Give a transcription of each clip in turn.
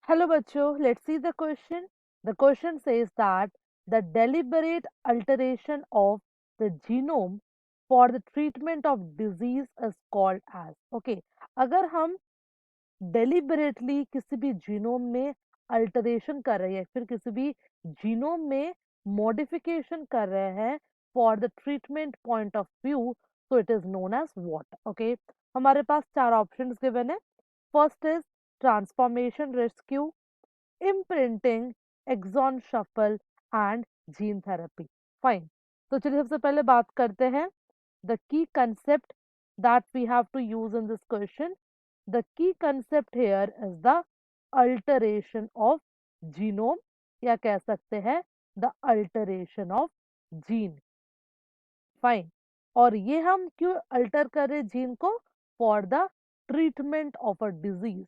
Hello bachcho, let's see the question. The question says that the deliberate alteration of the genome for the treatment of disease is called as. Okay, अगर हम deliberately किसी भी genome में alteration कर रहे हैं फिर किसी भी जीनोम में मॉडिफिकेशन कर रहे हैं for the treatment point of view, so it is known as what. Okay, हमारे पास चार ऑप्शंस गिवन है. First is transformation rescue, imprinting, exon shuffle and gene therapy. Fine. तो चलिए सबसे पहले बात करते हैं the key concept that we have to use in this question. The key concept here is the alteration of genome या कह सकते हैं the alteration of gene. Fine. और ये हम क्यों अल्टर कर रहे जीन को? For the treatment of a disease.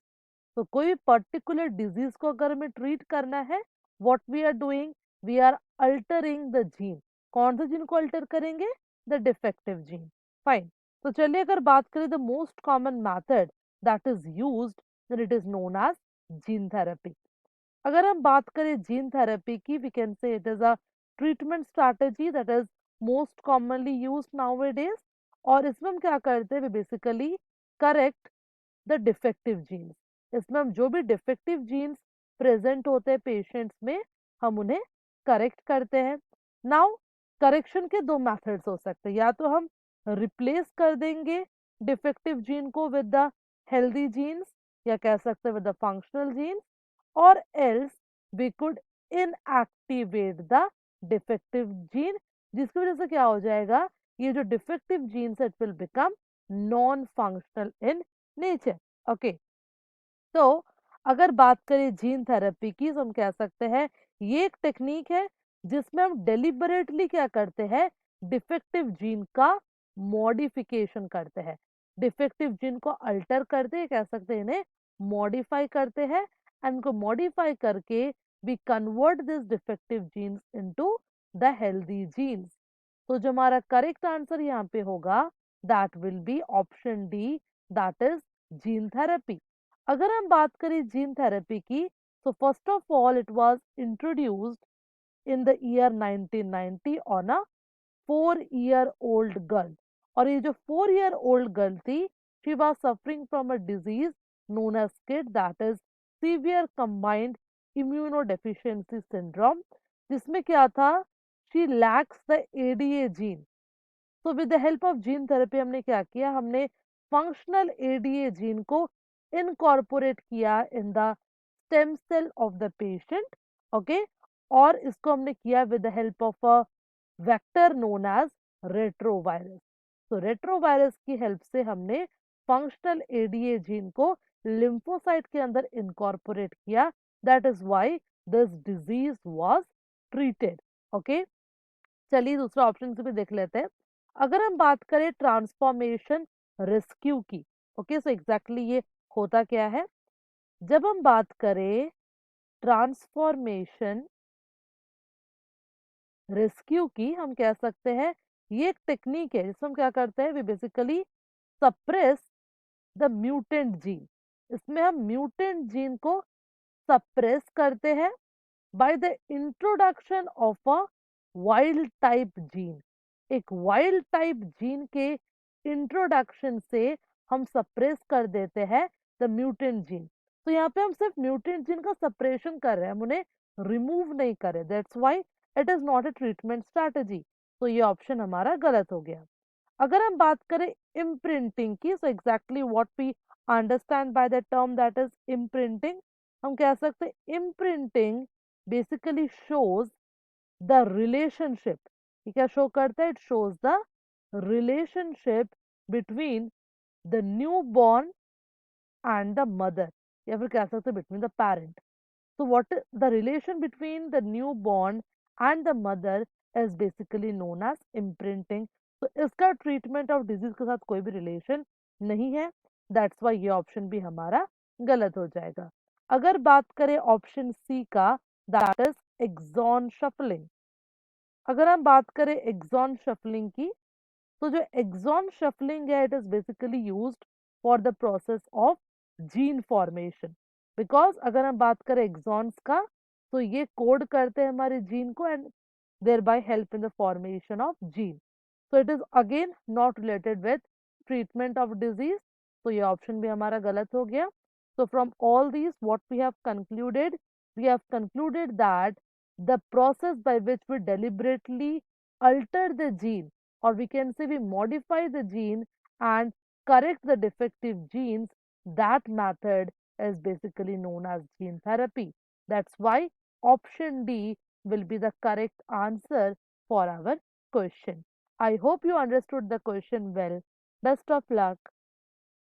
तो कोई पर्टिकुलर डिजीज को अगर हमें ट्रीट करना है, what we are doing, we are altering the gene. कौन से जीन को अल्टर करेंगे? The defective gene. फाइन. तो चलिए अगर बात करें the most common method that is used, then it is known as gene therapy. अगर हम बात करें जीन थेरेपी की, we can say it is a treatment strategy that is most commonly used nowadays. और इसमें हम क्या करते हैं? We basically correct the defective genes. इसमें हम जो भी डिफेक्टिव जीन्स प्रेजेंट होते हैं पेशेंट्स में, हम उन्हें करेक्ट करते हैं. नाउ करेक्शन के दो मेथड्स हो सकते हैं. या तो हम रिप्लेस कर देंगे डिफेक्टिव जीन को विद द हेल्दी जीन्स, या कह सकते हैं विद द फंक्शनल जीन्स, और else we could inactivate the defective gene, जिसकी वजह से क्या हो जाएगा? ये जो डिफेक्टिव जीन्स है it will become non functional in nature. Okay, तो अगर बात करें जीन थेरेपी की, तो हम कह सकते हैं ये एक टेक्निक है जिसमें हम डेलिबरेटली क्या करते हैं? डिफेक्टिव जीन का मॉडिफिकेशन करते हैं. डिफेक्टिव जीन को अल्टर करते हैं, कह सकते हैं इन्हें मॉडिफाई करते हैं. एंड को मॉडिफाई करके we convert this defective genes into the healthy genes. तो जो हमारा करेक्ट आंसर यहाँ पे होगा that will be option D, that is gene therapy. अगर हम बात करें जीन थेरेपी की, तो first of all it was introduced in the year 1990 on a 4 year old girl. और ये जो 4 year old गर्ल थी, she was suffering from a disease known as kid, that is severe combined immunodeficiency syndrome, जिसमें क्या था? She lacks the ADA gene. तो with the help of gene therapy हमने क्या किया? हमने फंक्शनल एडीए जीन को इनकॉर्पोरेट किया in the stem cell of the patient. Okay, और इसको हमने किया with the help of a vector known as retrovirus. तो रेट्रोवायरस की हेल्प से हमने फंक्शनल एडीए जीन को लिम्फोसाइट के अंदर इनकॉर्पोरेट किया. That is why this disease was treated. Okay, चलिए दूसरा ऑप्शन भी देख लेते हैं. अगर हम बात करें ट्रांसफॉर्मेशन रेस्क्यू की, ओके, सो एग्जैक्टली ये होता क्या है? जब हम बात करें ट्रांसफॉर्मेशन रेस्क्यू की, हम कह सकते हैं ये एक टेक्निक है जिसमें हम क्या करते हैं? We basically suppress the mutant gene. इसमें हम म्यूटेंट जीन को सप्रेस करते हैं by the introduction of a wild type gene. एक वाइल्ड टाइप जीन के इंट्रोडक्शन से हम सप्रेस कर देते हैं द म्यूटेंट जीन. तो यहाँ पे हम सिर्फ म्यूटेंट जीन का सप्रेशन कर रहे हैं, हम उन्हें रिमूव नहीं कर रहे. That's why it is not a treatment strategy. तो ये ऑप्शन हमारा गलत हो गया. अगर हम बात करें इम्प्रिंटिंग की, so exactly what we understand by the term that is imprinting, हम कह सकते हैं imprinting basically shows the relationship. ये क्या शो करता है? It shows the relationship between the newborn and the mother, या फिर कह सकते हैं between the parent. So what the relation between the newborn and the mother is basically known as imprinting. तो इसका ट्रीटमेंट ऑफ डिजीज के साथ कोई भी रिलेशन नहीं है. दैट्स वाई ये ऑप्शन भी हमारा गलत हो जाएगा. अगर बात करें ऑप्शन सी का, दैट इज एक्सॉन शफलिंग. अगर हम बात करें एक्सॉन शफलिंग की, तो जो एक्सॉन शफलिंग है it is basically used for the process of gene formation. Because अगर हम बात करें एक्सॉन्स का, तो ये कोड करते हैं हमारे जीन को and thereby help in the formation of gene. So it is again not related with treatment of disease. तो ये ऑप्शन भी हमारा गलत हो गया. So from all these, what we have concluded that the process by which we deliberately alter the gene, or we can say we modify the gene and correct the defective genes, that method is basically known as gene therapy. That's why option D will be the correct answer for our question. I hope you understood the question well. Best of luck.